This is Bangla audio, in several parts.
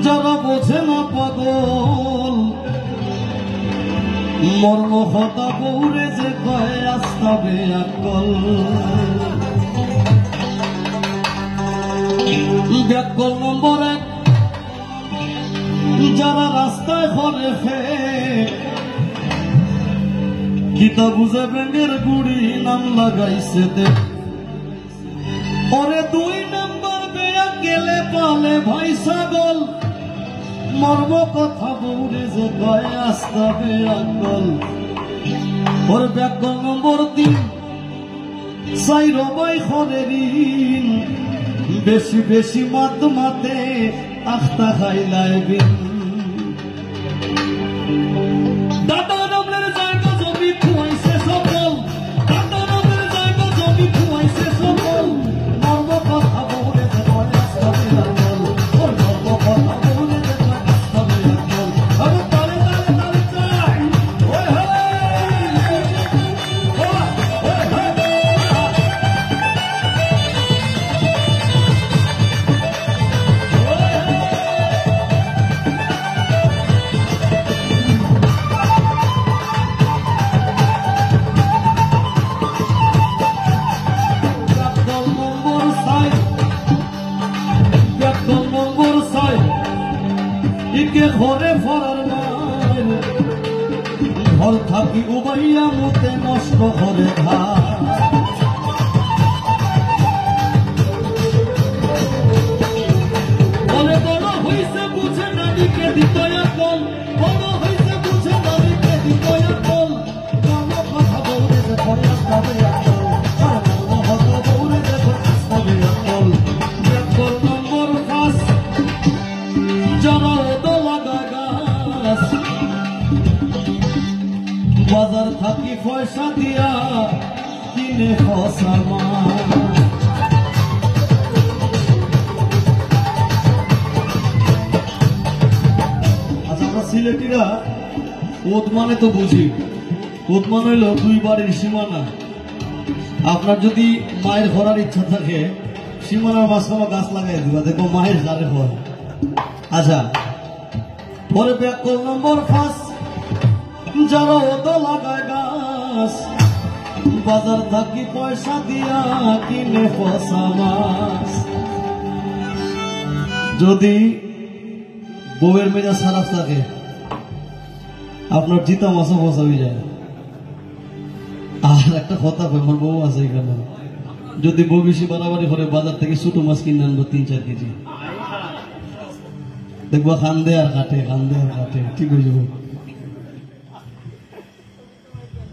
যারা বোঝে না পাগল মর্ম হতা বউরে যে কয় আসতাবে আকল ব্যাকল নম্বর 1 যারা রাস্তায় ঘরে গীতা বুঝে ব্যাঙের গুড়ি নাম লাগাইছে দেখ ওরে 2 নম্বর বেয়া গেলে পালে ভাই ছাগল মর্ম কথা বউরে যে কয় আসতাবে আকল ওর ব্যাকল নম্বর 3 চাইর বাই খরের বেশি বেশি মাতে আখতা খাইলাই বিন দাদা রবলের জায়গা জমি খুয়াইছে সকল দাদা রবলের জায়গা জমি খুয়াইছে সকল মর্ম কথা বউরে যে কয় আসতাবে আকল ওর মর্ম কথা বউরে যে কয় আসতাবে আকল আরে তালে তালে তালে চাই ওই হে ঘরে ফরার নাই ঘর থাকি উবাইয়া মুতে নষ্ট করে ধার বলে বড় হইছে বুঝে নারীকে দিত আকল বড় হইছে বুঝে নারীকে দিত আকল মর্ম কথা বউরে যে কয় আসতাবে আকল আর মর্ম কথা বউরে যে কয় আসতাবে আকল ব্যাকল নম্বর 5 যারা বাজার থাকি পয়সা দিয়া কিনে ফসা মাছ আচ্ছা আমরা সিলেটিরা ওদ মানে তো বুঝি ওদ মানে হইল 2 বাড়ির সীমানা আপনার যদি মায়ের ঘোরার ইচ্ছা থাকে সীমানার মাঝখানে গাছ লাগাই দিবা দেখো মায়ের জারে হয় আচ্ছা পরে ব্যাকল নম্বর 5 যারা ওদ লাগায় গাছ বাজার থাকি পয়সা দিয়া কিনে ফসা মাছ যদি বউয়ের মেজাজ খারাপ থাকে আপনার জিতা মাছও ফসা হয়ে যায় আর একটা কথা কই আমার বউ আছে এখানে যদি বউ বেশি বাড়াবাড়ি করে বাজার থেকে ছোট মাছ কিনে আনবো 3-4 কেজি দেখবা খান্দে আর কাটে ঠিক হয়ে যাবে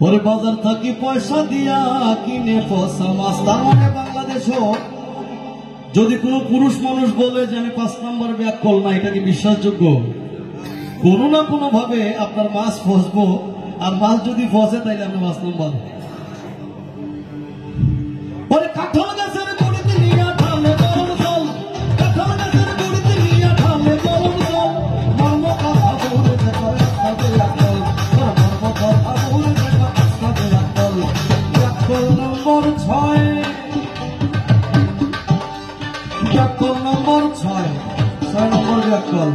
ওরে বাজার থাকি পয়সা দিয়া কিনে ফসা মাছ তার মানে বাংলাদেশও যদি কোনো পুরুষ মানুষ বলে যে আমি 5 নম্বর ব্যাকল না এটা কি বিশ্বাসযোগ্য কোনো না কোনো ভাবে আপনার মাছ ফসবো আর মাছ যদি ফসে তাইলে আপনি 5 নম্বর ওরে কাঁঠাল গাছের গুড়িতে নিয়া ঢালে গরম জল কাঁঠাল গাছের গুড়িতে নিয়া ঢালে গরম জল মর্ম কথা বউরে যে কয় আসতাবে আকল মর্ম কথা বউরে যে কয় আসতাবে আকল ব্যাকল নম্বর 6 ব্যাকল নম্বর 6 নম্বর ব্যাকল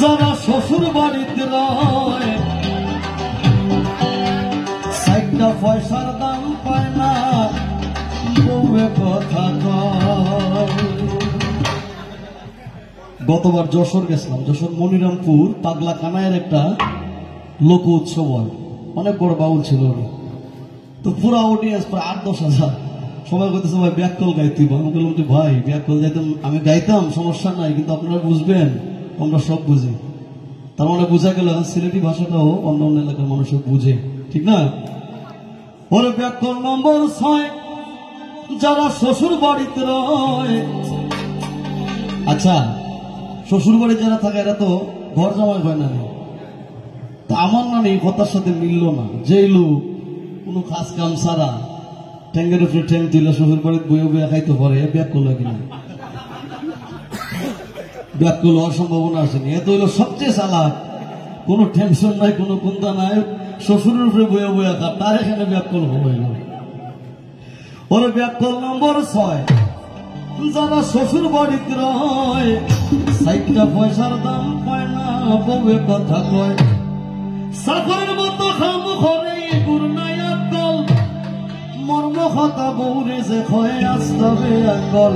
যারা শ্বশুর বাড়িতে রয় 60টা পয়সার দাম পায় না বউয়ে কথা কয় গতবার যশোর গেছিলাম যশোর মনিরামপুর পাগলা কানায়ের একটা লোক উৎসব হয় অনেক বড় বাউল ছিল তো পুরো অডিয়েন্স প্রায় 8-10 হাজার সবাই বলতেছে ভাই ব্যাকল গাইতে আমি বললাম যে ভাই ব্যাকল গাইতাম আমি গাইতাম সমস্যা নাই কিন্তু আপনারা বুঝবেন আমরা সব বুঝি তার মানে বোঝা গেল সিলেটি ভাষাটাও অন্য অন্য এলাকার মানুষ বুঝে ঠিক না ওরে ব্যাকল নম্বর 6 যারা শ্বশুর বাড়িতে রয় আচ্ছা শ্বশুর বাড়ি যারা থাকে এরা তো ঘর জামাই হয় না তা আমার নানি কথার সাথে মিলল না যে লোক কোনো খাস কাম ছাড়া ঠ্যাঙ্গের উপরে ঠ্যাং তুলে শ্বশুর বাড়িতে বইয়ে বইয়ে খাইতে পারে ব্যাকল হয় কিনা ব্যাকল হওয়ার সম্ভাবনা আসেনি এত হইলো সবচেয়ে চালাক কোনো টেনশন নাই কোনো চিন্তা নাই শ্বশুরের উপরে বইয়া বইয়া খা তার এখানে ব্যাকল হইল ওর ব্যাকল নম্বর 6 যারা শ্বশুর বাড়িতে রয় সাইটটা পয়সার দাম পায় না বউয়ে কথা কয় সাফারের মতো খাম করে গুরনাই আকল মর্ম কথা বউরে যে খয়ে আসতে আকল।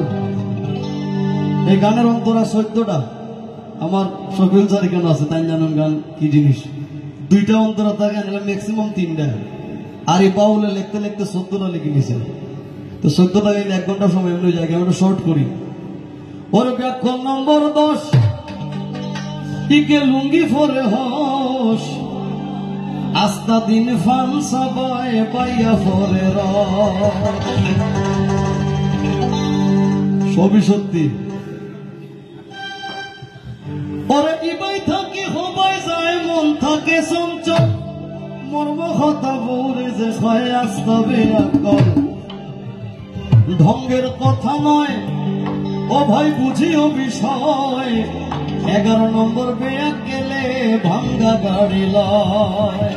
এই গানের অন্তরা 14টা আমার শফিউল স্যার কেন আছে তাই জানেন গান কি জিনিস। 2টা অন্তরা থাকে ম্যাক্সিমাম 3টা আর এই বাউলে লিখতে লিখতে 14টা লিখে নিছে। তো 14টা গাইলে 1 ঘন্টা সময় এমনি যায় আমরা শর্ট করি। ওর ব্যাখ্যা নম্বর 10 ইকে লুঙ্গি ফরে হস আস্তা দিন ফান সবাই পাইয়া ফরে র সবই সত্যি। ওরে ইবাই থাকি হবাই যায় মন থাকে চঞ্চল মর্ম কথা বউরে যে হয় আসতে আকল। ঢঙ্গের কথা নয় ও ভাই বুঝিও বিষয় 11 নম্বর বেয়াক গেলে ভাঙ্গা গাড়ি লয়।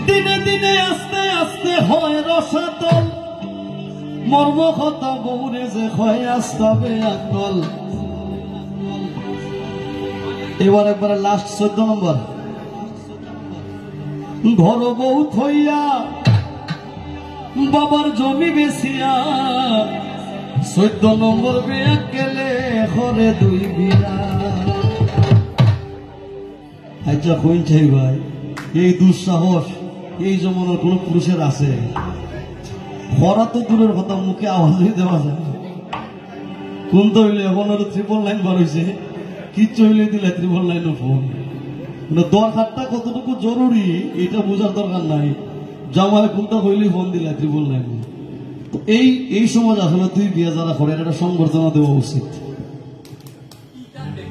দিনে দিনে আস্তে আস্তে হয় রসাতল মর্ম কথা বউরে যে হয় আসতে আকল। এবার একবারে লাস্ট 14 নম্বর ঘর বউ থইয়া বাবার জমি বেচিয়া 14 নম্বর বেয়াক গেলে ঘরে 2 বিয়া। আচ্ছা কইন চাই ভাই এই দুঃসাহস এই জমানার কোন পুরুষের আছে? খরা তো দূরের কথা মুখে আওয়াজই দেওয়া যায়। কোন তো হইলে এখন 999 বার হয়েছে কিচ্ছু হইলে দিলে 999 ফোন। দরকারটা কতটুকু জরুরি এটা বোঝার দরকার নাই। জামাই কোনটা হইলে ফোন দিলে 999। তো এই সমাজ আসলে 2 বিয়া যারা করে এটা সংবর্ধনা দেওয়া উচিত,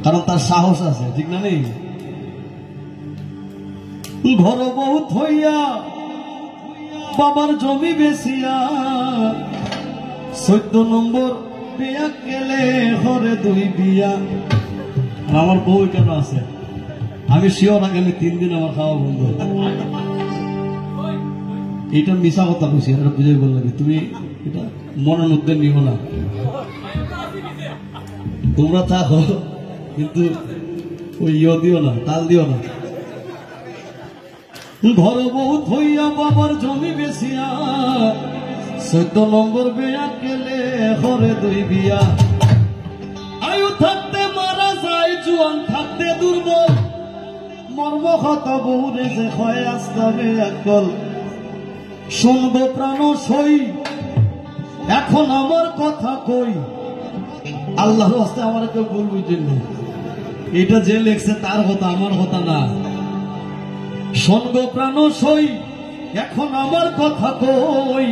কারণ তার সাহস আছে, ঠিক না? নেই ঘর বহুত হইয়া বাবার জমি বেচিয়া 14 নম্বর বিয়া গেলে ঘরে 2 বিয়া। আমার বউ কেন আছে আমি শিওর আগামী 3 দিন আমার খাওয়া বন্ধ। এটা মিশা কথা খুশি এটা বুঝাই বল লাগে তুমি এটা মনের মধ্যে নিও না। তোমরা থাকো কিন্তু ওই দিও না, তাল দিও না। ঘর বহুত হইয়া বাবার জমি বেচিয়া 14 নম্বর বিয়া গেলে ঘরে 2 বিয়া। আয়ু থাকতে মারা যায় জুয়ান থাকতে দুর্বল মর্ম কথা বউরে যে হয় আসতে আকল। শুনবো প্রাণ সই এখন আমার কথা কই আল্লাহর হস্তে আমার কেউ ভুল বুঝেন না। এটা যে লেখছে তার কথা, আমার কথা না। শুনবো প্রাণ সই এখন আমার কথা কই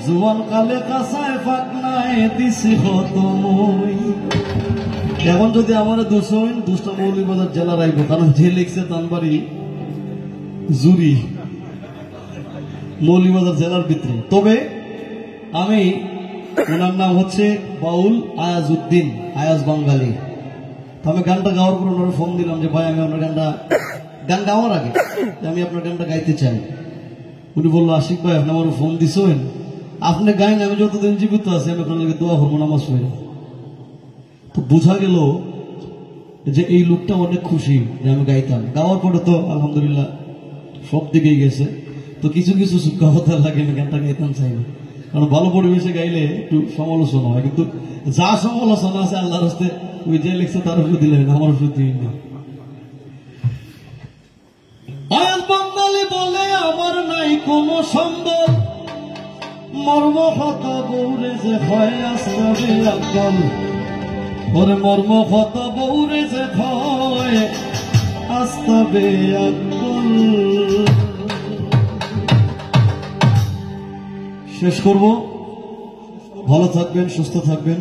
জুয়ান কালে কাঁচায় ফাঁকনায় দিছি হত মই। এখন যদি আমার দুষ্টা মৌলভীবাজার জেলা রাখব, কারণ যে লিখছে তানবাড়ি জুরি মৌলভীবাজার জেলার ভিতরে। তবে আমি ওনার নাম হচ্ছে বাউল আয়াজ উদ্দিন, আয়াজ বাঙালি। তো আমি গানটা গাওয়ার পর ওনারা ফোন দিলাম যে ভাই আমি আপনার গান গাওয়ার আগে আমি আপনার গানটা গাইতে চাই। উনি বললো আশিক ভাই আপনি আমার ফোন দিছেন, আপনি গাইন, আমি যতদিন জীবিত আছি আমি আপনার লাগে দোয়া করবো নামাজ পড়ে। তো বোঝা গেল যে এই লোকটা অনেক খুশি যে আমি গাইতাম। গাওয়ার পরে তো আলহামদুলিল্লাহ সব দিকেই গেছে। তো কিছু কিছু কথা লাগে আমি গানটা গাইতাম চাই না, কারণ ভালো পরিবেশে গাইলে একটু সমালোচনা হয়। কিন্তু যা সমালোচনা আছে আল্লাহর হস্তে ওই যে লিখছে তার উপর দিলেন, আমার উপর দিন না। আয়াজ বাঙালি বলে আমার নাই কোনো সম্বল মর্ম কথা বউরে যে হয় আসতে আকল। ওরে মর্ম কথা বউরে যে হয় আসতে আকল। শেষ করব, ভালো থাকবেন, সুস্থ থাকবেন।